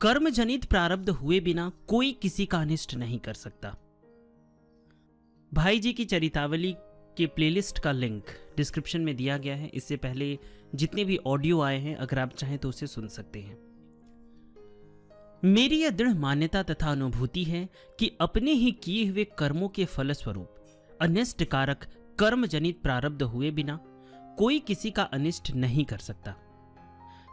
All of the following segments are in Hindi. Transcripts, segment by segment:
कर्मजनित प्रारब्ध हुए बिना कोई किसी का अनिष्ट नहीं कर सकता। भाई जी की चरितावली के प्लेलिस्ट का लिंक डिस्क्रिप्शन में दिया गया है। इससे पहले जितने भी ऑडियो आए हैं, अगर आप चाहें तो उसे सुन सकते हैं। मेरी यह दृढ़ मान्यता तथा अनुभूति है कि अपने ही किए हुए कर्मों के फलस्वरूप अनिष्ट कारक कर्मजनित प्रारब्ध हुए बिना कोई किसी का अनिष्ट नहीं कर सकता,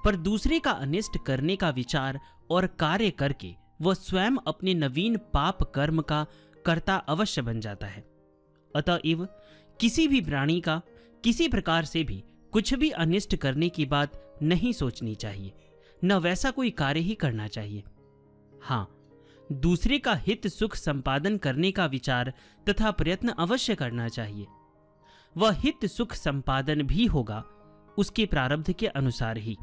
पर दूसरे का अनिष्ट करने का विचार और कार्य करके वह स्वयं अपने नवीन पाप कर्म का कर्ता अवश्य बन जाता है। अतएव किसी भी प्राणी का किसी प्रकार से भी कुछ भी अनिष्ट करने की बात नहीं सोचनी चाहिए, न वैसा कोई कार्य ही करना चाहिए। हाँ, दूसरे का हित सुख संपादन करने का विचार तथा प्रयत्न अवश्य करना चाहिए। वह हित सुख संपादन भी होगा उसके प्रारब्ध के अनुसार ही।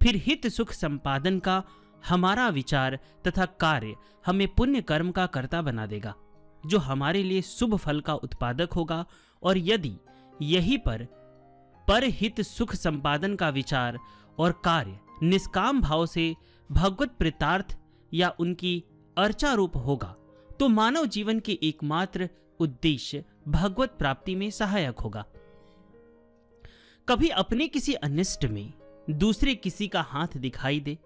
फिर हित सुख संपादन का हमारा विचार तथा कार्य हमें पुण्य कर्म का कर्ता बना देगा, जो हमारे लिए शुभ फल का उत्पादक होगा। और यदि यही पर हित सुख संपादन का विचार और कार्य निष्काम भाव से भगवत प्रीतार्थ या उनकी अर्चा रूप होगा, तो मानव जीवन के एकमात्र उद्देश्य भगवत प्राप्ति में सहायक होगा। कभी अपने किसी अनिष्ट में दूसरे किसी का हाथ दिखाई दे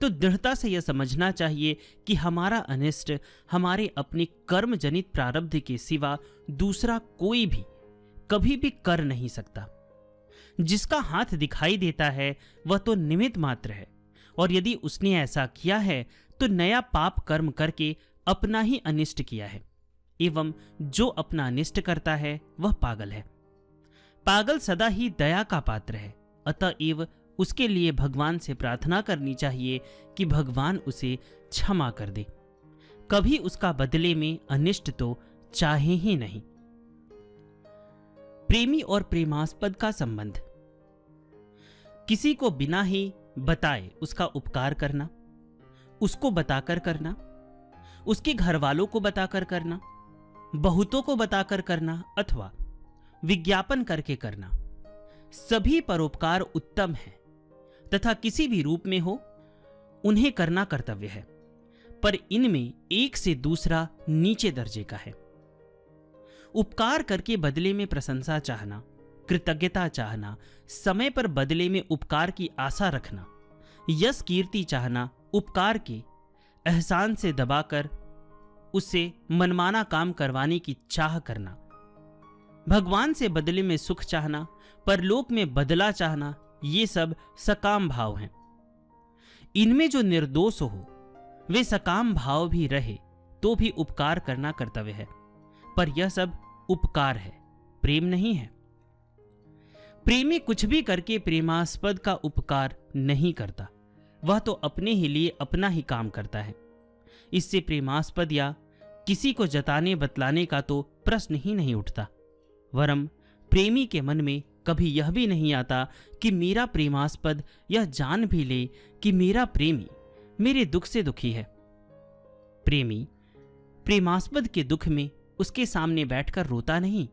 तो दृढ़ता से यह समझना चाहिए कि हमारा अनिष्ट हमारे अपने कर्म जनित प्रारब्ध के सिवा दूसरा कोई भी कभी भी कर नहीं सकता। जिसका हाथ दिखाई देता है वह तो निमित्त मात्र है, और यदि उसने ऐसा किया है तो नया पाप कर्म करके अपना ही अनिष्ट किया है। एवं जो अपना अनिष्ट करता है वह पागल है। पागल सदा ही दया का पात्र है। अतएव उसके लिए भगवान से प्रार्थना करनी चाहिए कि भगवान उसे क्षमा कर दे, कभी उसका बदले में अनिष्ट तो चाहे ही नहीं। प्रेमी और प्रेमास्पद का संबंध। किसी को बिना ही बताए उसका उपकार करना, उसको बताकर करना, उसके घर वालों को बताकर करना, बहुतों को बताकर करना अथवा विज्ञापन करके करना, सभी परोपकार उत्तम है तथा किसी भी रूप में हो उन्हें करना कर्तव्य है, पर इनमें एक से दूसरा नीचे दर्जे का है। उपकार करके बदले में प्रशंसा चाहना, कृतज्ञता चाहना, समय पर बदले में उपकार की आशा रखना, यश कीर्ति चाहना, उपकार के एहसान से दबाकर उससे मनमाना काम करवाने की चाह करना, भगवान से बदले में सुख चाहना, परलोक में बदला चाहना, ये सब सकाम भाव हैं। इनमें जो निर्दोष हो वे सकाम भाव भी रहे तो भी उपकार करना कर्तव्य है, पर यह सब उपकार है, प्रेम नहीं है। प्रेमी कुछ भी करके प्रेमास्पद का उपकार नहीं करता, वह तो अपने ही लिए अपना ही काम करता है। इससे प्रेमास्पद या किसी को जताने बतलाने का तो प्रश्न ही नहीं उठता। वरम प्रेमी के मन में कभी यह भी नहीं आता कि मेरा प्रेमास्पद यह जान भी ले कि मेरा प्रेमी मेरे दुख से दुखी है। प्रेमी प्रेमास्पद के दुख में उसके सामने बैठकर रोता नहीं,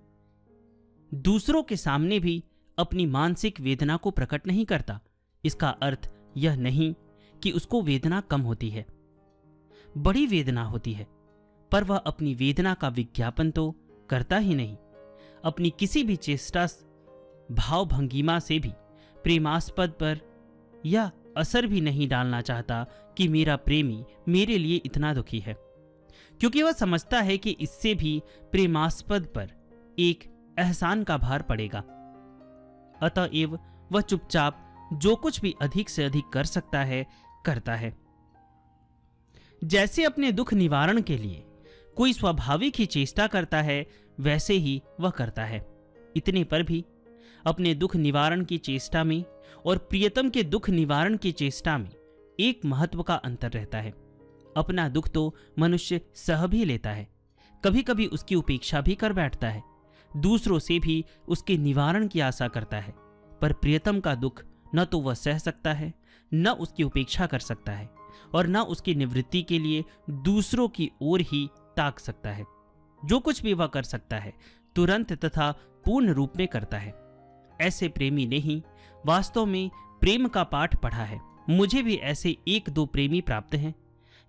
दूसरों के सामने भी अपनी मानसिक वेदना को प्रकट नहीं करता। इसका अर्थ यह नहीं कि उसको वेदना कम होती है, बड़ी वेदना होती है, पर वह अपनी वेदना का विज्ञापन तो करता ही नहीं। अपनी किसी भी चेष्टा भाव भंगिमा से भी प्रेमास्पद पर यह असर भी नहीं डालना चाहता कि मेरा प्रेमी मेरे लिए इतना दुखी है, क्योंकि वह समझता है कि इससे भी प्रेमास्पद पर एक एहसान का भार पड़ेगा। अतएव वह चुपचाप जो कुछ भी अधिक से अधिक कर सकता है करता है। जैसे अपने दुख निवारण के लिए कोई स्वाभाविक ही चेष्टा करता है, वैसे ही वह करता है। इतने पर भी अपने दुख निवारण की चेष्टा में और प्रियतम के दुख निवारण की चेष्टा में एक महत्व का अंतर रहता है। अपना दुख तो मनुष्य सह भी लेता है, कभी कभी उसकी उपेक्षा भी कर बैठता है, दूसरों से भी उसके निवारण की आशा करता है, पर प्रियतम का दुख न तो वह सह सकता है, न उसकी उपेक्षा कर सकता है, और न उसकी निवृत्ति के लिए दूसरों की ओर ही ताक सकता है। जो कुछ भी वह कर सकता है तुरंत तथा पूर्ण रूप में करता है। ऐसे प्रेमी ने ही वास्तव में प्रेम का पाठ पढ़ा है मुझे भी ऐसे एक दो प्रेमी प्राप्त हैं।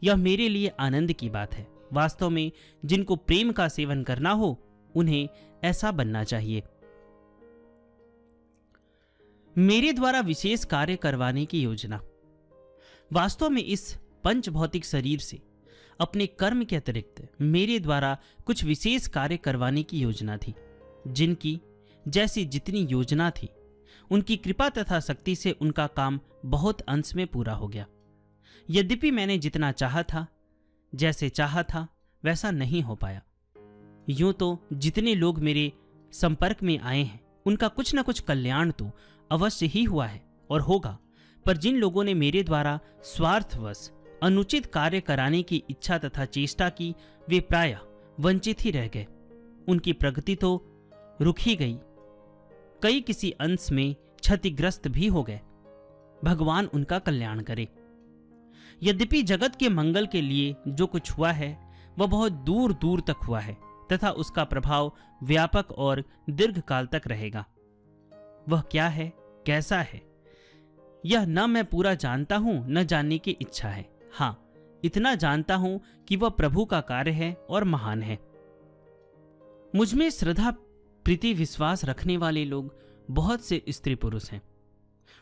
यह मेरे लिए आनंद की बात है। वास्तव में जिनको प्रेम का सेवन करना हो उन्हें ऐसा बनना चाहिए। मेरे द्वारा विशेष कार्य करवाने की योजना। वास्तव में इस पंच भौतिक शरीर से अपने कर्म के अतिरिक्त मेरे द्वारा कुछ विशेष कार्य करवाने की योजना थी, जिनकी जैसी जितनी योजना थी उनकी कृपा तथा शक्ति से उनका काम बहुत अंश में पूरा हो गया। यद्यपि मैंने जितना चाहा था, जैसे चाहा था वैसा नहीं हो पाया। यूं तो जितने लोग मेरे संपर्क में आए हैं उनका कुछ न कुछ कल्याण तो अवश्य ही हुआ है और होगा, पर जिन लोगों ने मेरे द्वारा स्वार्थवश अनुचित कार्य कराने की इच्छा तथा चेष्टा की, वे प्रायः वंचित ही रह गए। उनकी प्रगति तो रुक ही गई, कई किसी अंश में क्षतिग्रस्त भी हो गए। भगवान उनका कल्याण करे। यद्यपि जगत के मंगल के लिए जो कुछ हुआ है वह बहुत दूर दूर तक हुआ है तथा उसका प्रभाव व्यापक और दीर्घकाल तक रहेगा। वह क्या है, कैसा है, यह न मैं पूरा जानता हूं न जानने की इच्छा है। हाँ, इतना जानता हूं कि वह प्रभु का कार्य है और महान है। मुझमें श्रद्धा प्रीति विश्वास रखने वाले लोग बहुत से स्त्री पुरुष हैं।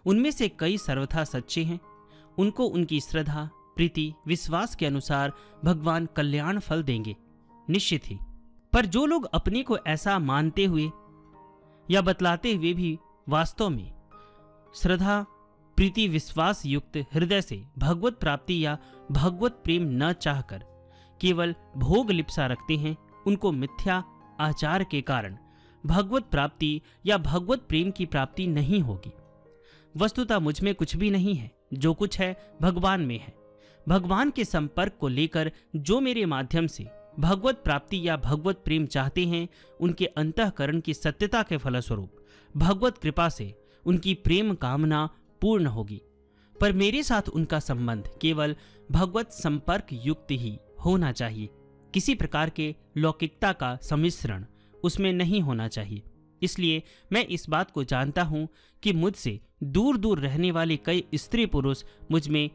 उनमें से कई सर्वथा सच्चे हैं। उनको उनकी श्रद्धा प्रीति विश्वास के अनुसार भगवान कल्याण फल देंगे, निश्चित ही। पर जो लोग अपने को ऐसा मानते हुए या बतलाते हुए भी वास्तव में श्रद्धा प्रीति विश्वास युक्त हृदय से भगवत प्राप्ति या भगवत प्रेम न चाहकर केवल भोग लिप्सा रखते हैं, उनको मिथ्या आचार के कारण भगवत प्राप्ति या भगवत प्रेम की प्राप्ति नहीं होगी। वस्तुतः मुझ में कुछ भी नहीं है, जो कुछ है भगवान में है। भगवान के संपर्क को लेकर जो मेरे माध्यम से भगवत प्राप्ति या भगवत प्रेम चाहते हैं, उनके अंतःकरण की सत्यता के फलस्वरूप भगवत कृपा से उनकी प्रेम कामना पूर्ण होगी। पर मेरे साथ उनका संबंध केवल भगवत संपर्क युक्त ही होना चाहिए। किसी प्रकार के लौकिकता का सम्मिश्रण उसमें नहीं होना चाहिए। इसलिए मैं इस बात को जानता हूं कि मुझसे दूर दूर रहने वाले कई स्त्री पुरुष मुझ में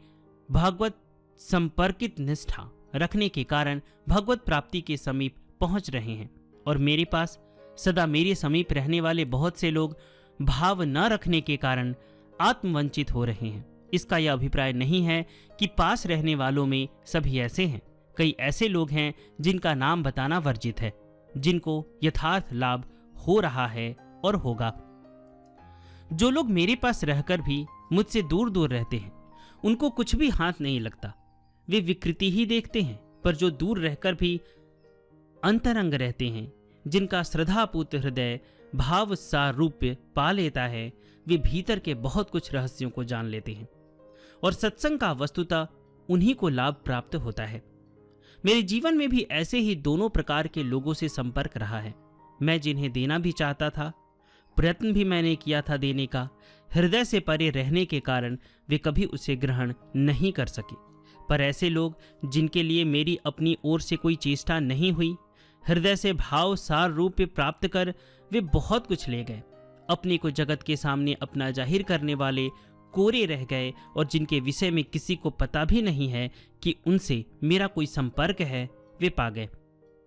भगवत संपर्कित निष्ठा रखने के कारण भगवत प्राप्ति के समीप पहुंच रहे हैं, और मेरे पास सदा मेरे समीप रहने वाले बहुत से लोग भाव न रखने के कारण आत्मवंचित हो रहे हैं। इसका यह अभिप्राय नहीं है कि पास रहने वालों में सभी ऐसे हैं। कई ऐसे लोग हैं जिनका नाम बताना वर्जित है, जिनको यथार्थ लाभ हो रहा है और होगा। जो लोग मेरे पास रहकर भी मुझसे दूर दूर रहते हैं, उनको कुछ भी हाथ नहीं लगता, वे विकृति ही देखते हैं। पर जो दूर रहकर भी अंतरंग रहते हैं, जिनका श्रद्धापूत हृदय भाव सारूप्य पा लेता है, वे भीतर के बहुत कुछ रहस्यों को जान लेते हैं, और सत्संग का वस्तुतः उन्हीं को लाभ प्राप्त होता है। मेरे जीवन में भी ऐसे ही दोनों प्रकार के लोगों से संपर्क रहा है। मैं जिन्हें देना भी चाहता था, प्रयत्न भी मैंने किया था देने का, हृदय से परे रहने के कारण वे कभी उसे ग्रहण नहीं कर सके। पर ऐसे लोग जिनके लिए मेरी अपनी ओर से कोई चेष्टा नहीं हुई, हृदय से भाव सार रूप प्राप्त कर वे बहुत कुछ ले गए। अपने को जगत के सामने अपना जाहिर करने वाले कोरे रह गए, और जिनके विषय में किसी को पता भी नहीं है कि उनसे मेरा कोई संपर्क है, वे पा गए।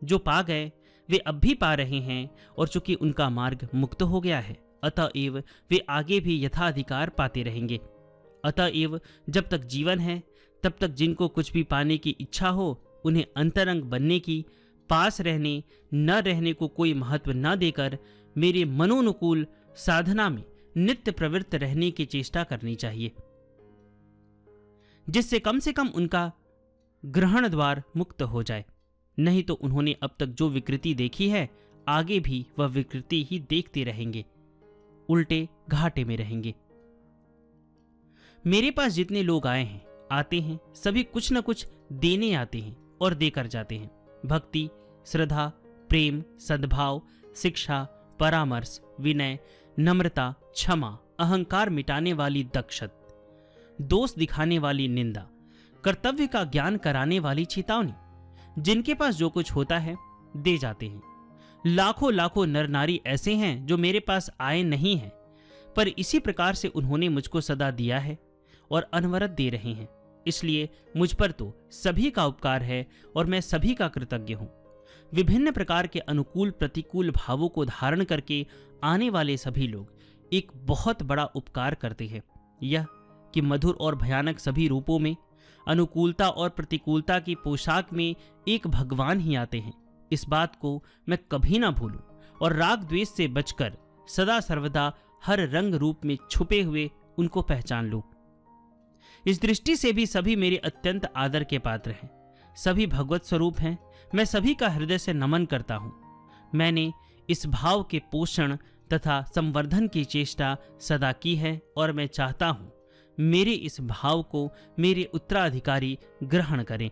जो पा गए वे अब भी पा रहे हैं, और चूंकि उनका मार्ग मुक्त हो गया है, अतएव वे आगे भी यथाधिकार पाते रहेंगे। अतएव जब तक जीवन है तब तक जिनको कुछ भी पाने की इच्छा हो, उन्हें अंतरंग बनने की, पास रहने न रहने को कोई महत्व न देकर मेरे मनोनुकूल साधना में नित्य प्रवृत्त रहने की चेष्टा करनी चाहिए, जिससे कम से कम उनका ग्रहण द्वार मुक्त हो जाए। नहीं तो उन्होंने अब तक जो विकृति देखी है, आगे भी वह विकृति ही देखते रहेंगे, उल्टे घाटे में रहेंगे। मेरे पास जितने लोग आए हैं, आते हैं, सभी कुछ न कुछ देने आते हैं और देकर जाते हैं। भक्ति, श्रद्धा, प्रेम, सद्भाव, शिक्षा, परामर्श, विनय, नम्रता, क्षमा, अहंकार मिटाने वाली दक्षत, दोष दिखाने वाली निंदा, कर्तव्य का ज्ञान कराने वाली चेतावनी, जिनके पास जो कुछ होता है दे जाते हैं। लाखों लाखों नर नारी ऐसे हैं जो मेरे पास आए नहीं हैं, पर इसी प्रकार से उन्होंने मुझको सदा दिया है, और अनवरत दे रहे हैं। इसलिए मुझ पर तो सभी का उपकार है और मैं सभी का कृतज्ञ हूँ। विभिन्न प्रकार के अनुकूल प्रतिकूल भावों को धारण करके आने वाले सभी लोग एक बहुत बड़ा उपकार करते हैं। यह कि मधुर और भयानक सभी रूपों में, अनुकूलता और प्रतिकूलता की पोशाक में एक भगवान ही आते हैं, इस बात को मैं कभी ना भूलूं और राग द्वेष से बचकर सदा सर्वदा हर रंग रूप में छुपे हुए उनको पहचान लूं। इस दृष्टि से भी सभी मेरे अत्यंत आदर के पात्र हैं, सभी भगवत स्वरूप हैं। मैं सभी का हृदय से नमन करता हूं। मैंने इस भाव के पोषण तथा संवर्धन की चेष्टा सदा की है और मैं चाहता हूं मेरे इस भाव को मेरे उत्तराधिकारी ग्रहण करें।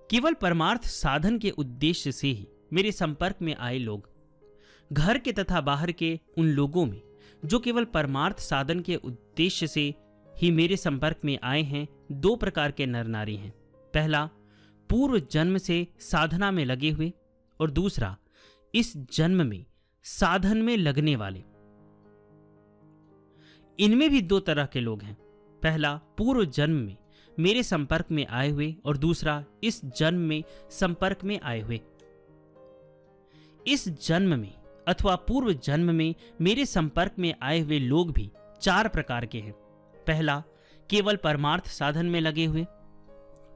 केवल परमार्थ साधन के उद्देश्य से ही मेरे संपर्क में आए लोग, घर के तथा बाहर के उन लोगों में जो केवल परमार्थ साधन के उद्देश्य से ही मेरे संपर्क में आए हैं, दो प्रकार के नर नारी हैं। पहला, पूर्व जन्म से साधना में लगे हुए, और दूसरा, इस जन्म में साधन में लगने वाले। इनमें भी दो तरह के लोग हैं। पहला, पूर्व जन्म में मेरे संपर्क में आए हुए, और दूसरा, इस जन्म में संपर्क में आए हुए। इस जन्म में अथवा पूर्व जन्म में मेरे संपर्क में आए हुए लोग भी चार प्रकार के हैं। पहला, केवल परमार्थ साधन में लगे हुए।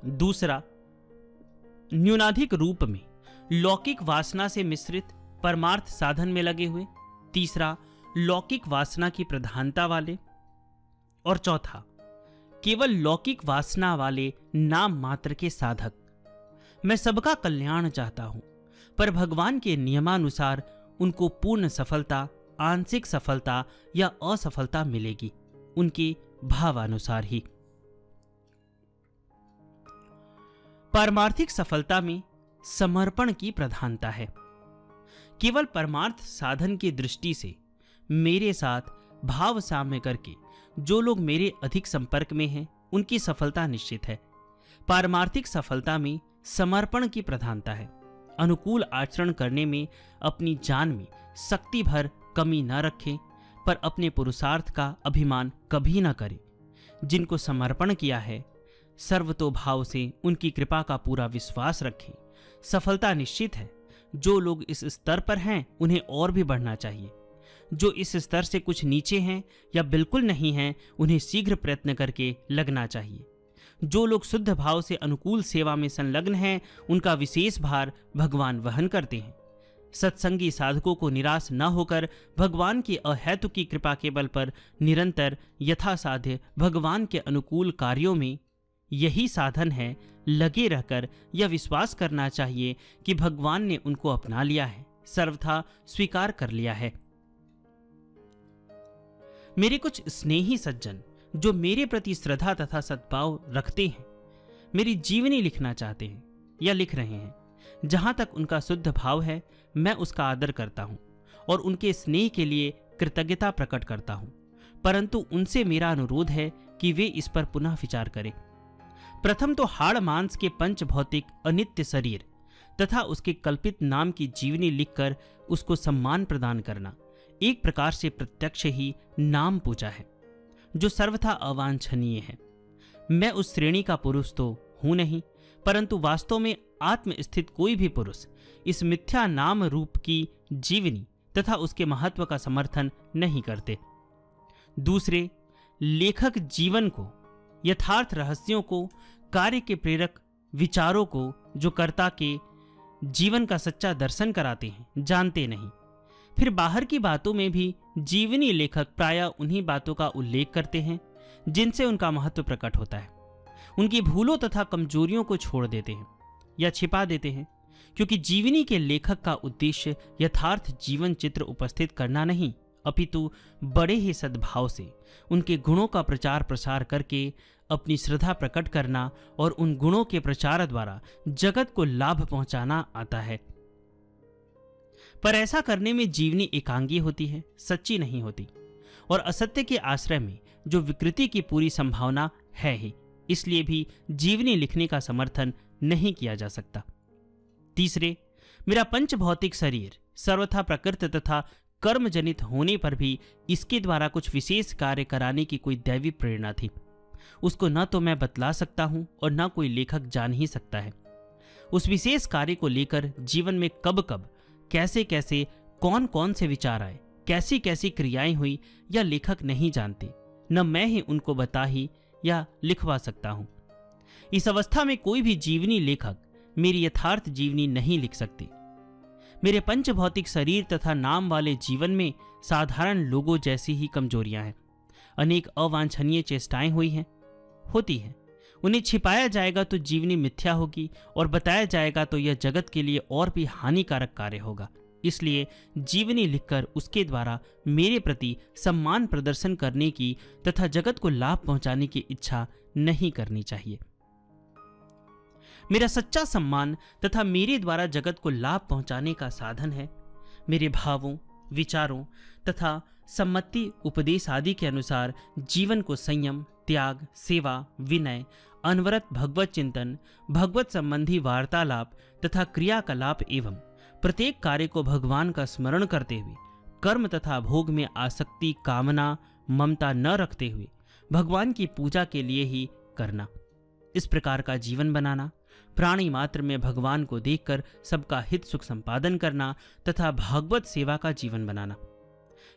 दूसरा, न्यूनाधिक रूप में लौकिक वासना से मिश्रित परमार्थ साधन में लगे हुए। तीसरा, लौकिक वासना की प्रधानता वाले। और चौथा, केवल लौकिक वासना वाले नाम मात्र के साधक। मैं सबका कल्याण चाहता हूं, पर भगवान के नियमानुसार उनको पूर्ण सफलता, आंशिक सफलता या असफलता मिलेगी, उनके भावानुसार ही। पारमार्थिक सफलता में समर्पण की प्रधानता है। केवल परमार्थ साधन की दृष्टि से मेरे साथ भाव साम्य करके जो लोग मेरे अधिक संपर्क में हैं, उनकी सफलता निश्चित है। पारमार्थिक सफलता में समर्पण की प्रधानता है। अनुकूल आचरण करने में अपनी जान में शक्ति भर कमी न रखें, पर अपने पुरुषार्थ का अभिमान कभी न करें। जिनको समर्पण किया है, सर्वतोभाव से उनकी कृपा का पूरा विश्वास रखें। सफलता निश्चित है। जो लोग इस स्तर पर हैं, उन्हें और भी बढ़ना चाहिए। जो इस स्तर से कुछ नीचे हैं या बिल्कुल नहीं हैं, उन्हें शीघ्र प्रयत्न करके लगना चाहिए। जो लोग शुद्ध भाव से अनुकूल सेवा में संलग्न हैं, उनका विशेष भार भगवान वहन करते हैं। सत्संगी साधकों को निराश न होकर भगवान की अहेतु की कृपा के बल पर निरंतर यथासाध्य भगवान के अनुकूल कार्यों में यही साधन है, लगे रहकर यह विश्वास करना चाहिए कि भगवान ने उनको अपना लिया है, सर्वथा स्वीकार कर लिया है। मेरे कुछ स्नेही सज्जन जो मेरे प्रति श्रद्धा तथा सद्भाव रखते हैं, मेरी जीवनी लिखना चाहते हैं या लिख रहे हैं। जहां तक उनका शुद्ध भाव है, मैं उसका आदर करता हूं और उनके स्नेह के लिए कृतज्ञता प्रकट करता हूं, परंतु उनसे मेरा अनुरोध है कि वे इस पर पुनः विचार करें। प्रथम तो हाड़ मांस के पंच भौतिक अनित्य शरीर तथा उसके कल्पित नाम की जीवनी लिखकर उसको सम्मान प्रदान करना एक प्रकार से प्रत्यक्ष ही नाम पूजा है, जो सर्वथा अवांछनीय है। मैं उस श्रेणी का पुरुष तो हूं नहीं, परंतु वास्तव में आत्मस्थित कोई भी पुरुष इस मिथ्या नाम रूप की जीवनी तथा उसके महत्व का समर्थन नहीं करते। दूसरे, लेखक जीवन को, यथार्थ रहस्यों को, कार्य के प्रेरक विचारों को जो कर्ता के जीवन का सच्चा दर्शन कराते हैं, जानते नहीं। फिर बाहर की बातों में भी जीवनी लेखक प्रायः उन्हीं बातों का उल्लेख करते हैं जिनसे उनका महत्व प्रकट होता है। उनकी भूलों तथा कमजोरियों को छोड़ देते हैं या छिपा देते हैं, क्योंकि जीवनी के लेखक का उद्देश्य यथार्थ जीवन चित्र उपस्थित करना नहीं, अपितु बड़े ही सद्भाव से उनके गुणों का प्रचार प्रसार करके अपनी श्रद्धा प्रकट करना और उन गुणों के प्रचार द्वारा जगत को लाभ पहुंचाना आता है। पर ऐसा करने में जीवनी एकांगी होती है, सच्ची नहीं होती, और असत्य के आश्रय में जो विकृति की पूरी संभावना है ही, इसलिए भी जीवनी लिखने का समर्थन नहीं किया जा सकता। तीसरे, मेरा पंच भौतिक शरीर सर्वथा प्रकृत तथा कर्म जनित होने पर भी इसके द्वारा कुछ विशेष कार्य कराने की कोई दैवी प्रेरणा थी। उसको न तो मैं बतला सकता हूं और न कोई लेखक जान ही सकता है। उस विशेष कार्य को लेकर जीवन में कब कब कैसे कैसे कौन कौन से विचार आए, कैसी कैसी क्रियाएं हुई, या लेखक नहीं जानते, न मैं ही उनको बता ही या लिखवा सकता हूं। इस अवस्था में कोई भी जीवनी लेखक मेरी यथार्थ जीवनी नहीं लिख सकते। मेरे पंच भौतिक शरीर तथा नाम वाले जीवन में साधारण लोगों जैसी ही कमजोरियां हैं। अनेक अवांछनीय चेष्टाएं हुई हैं, होती हैं। उन्हें छिपाया जाएगा तो जीवनी मिथ्या होगी, और बताया जाएगा तो यह जगत के लिए और भी हानिकारक कार्य होगा। इसलिए जीवनी लिखकर उसके द्वारा मेरे प्रति सम्मान प्रदर्शन करने की तथा जगत को लाभ पहुंचाने की इच्छा नहीं करनी चाहिए। मेरा सच्चा सम्मान तथा मेरे द्वारा जगत को लाभ पहुंचाने का साधन है मेरे भावों, विचारों तथा सम्मति उपदेश आदि के अनुसार जीवन को संयम, त्याग, सेवा, विनय, अनवरत भगवत चिंतन, भगवत संबंधी वार्तालाप तथा क्रियाकलाप एवं प्रत्येक कार्य को भगवान का स्मरण करते हुए, कर्म तथा भोग में आसक्ति, कामना, ममता न रखते हुए भगवान की पूजा के लिए ही करना। इस प्रकार का जीवन बनाना, प्राणी मात्र में भगवान को देखकर सबका हित सुख संपादन करना तथा भागवत सेवा का जीवन बनाना,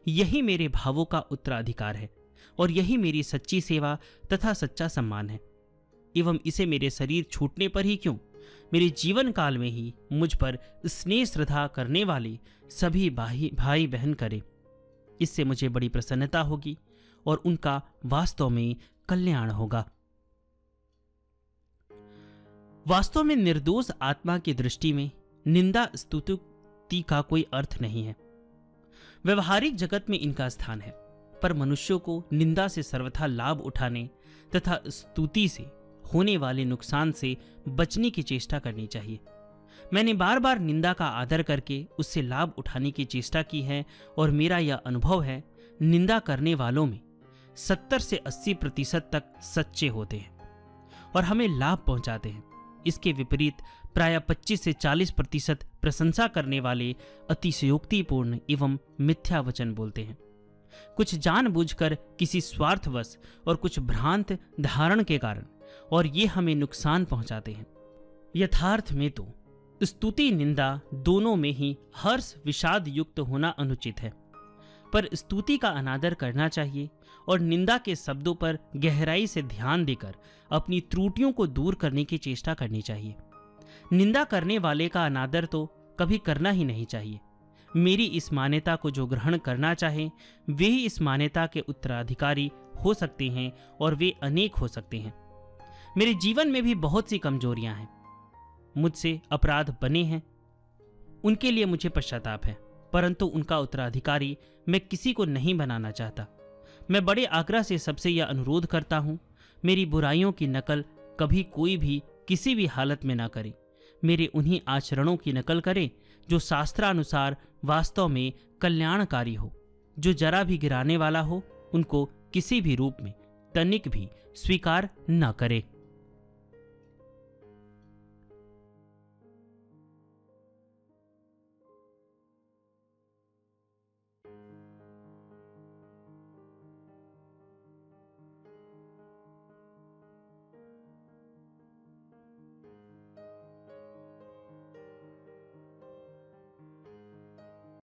यही मेरे भावों का उत्तराधिकार है और यही मेरी सच्ची सेवा तथा सच्चा सम्मान है। एवं इसे मेरे शरीर छूटने पर ही क्यों, मेरे जीवन काल में ही मुझ पर स्नेह श्रद्धा करने वाले सभी भाई बहन करें। इससे मुझे बड़ी प्रसन्नता होगी और उनका वास्तव में कल्याण होगा। वास्तव में निर्दोष आत्मा की दृष्टि में निंदा स्तुति का कोई अर्थ नहीं है। व्यवहारिक जगत में इनका स्थान है, पर मनुष्यों को निंदा से सर्वथा लाभ उठाने तथा स्तुति से होने वाले नुकसान से बचने की चेष्टा करनी चाहिए। मैंने बार बार निंदा का आदर करके उससे लाभ उठाने की चेष्टा की है और मेरा यह अनुभव है, निंदा करने वालों में 70 से 80% तक सच्चे होते हैं और हमें लाभ पहुंचाते हैं। इसके विपरीत प्राय 25 से 40% प्रशंसा करने वाले अतिशयोक्तिपूर्ण एवं मिथ्या वचन बोलते हैं। कुछ जानबूझकर, किसी स्वार्थवश और कुछ भ्रांत धारण के कारण, और ये हमें नुकसान पहुंचाते हैं। यथार्थ में तो स्तुति निंदा दोनों में ही हर्ष विषाद युक्त होना अनुचित है, पर स्तुति का अनादर करना चाहिए और निंदा के शब्दों पर गहराई से ध्यान देकर अपनी त्रुटियों को दूर करने की चेष्टा करनी चाहिए। निंदा करने वाले का अनादर तो कभी करना ही नहीं चाहिए। मेरी इस मान्यता को जो ग्रहण करना चाहे वे ही इस मान्यता के उत्तराधिकारी हो सकते हैं और वे अनेक हो सकते हैं। मेरे जीवन में भी बहुत सी कमजोरियां हैं, मुझसे अपराध बने हैं, उनके लिए मुझे पश्चाताप है, परंतु उनका उत्तराधिकारी मैं किसी को नहीं बनाना चाहता। मैं बड़े आग्रह से सबसे यह अनुरोध करता हूं, मेरी बुराइयों की नकल कभी कोई भी किसी भी हालत में ना करे। मेरे उन्हीं आचरणों की नकल करे जो शास्त्रानुसार वास्तव में कल्याणकारी हो। जो जरा भी गिराने वाला हो उनको किसी भी रूप में तनिक भी स्वीकार न करे।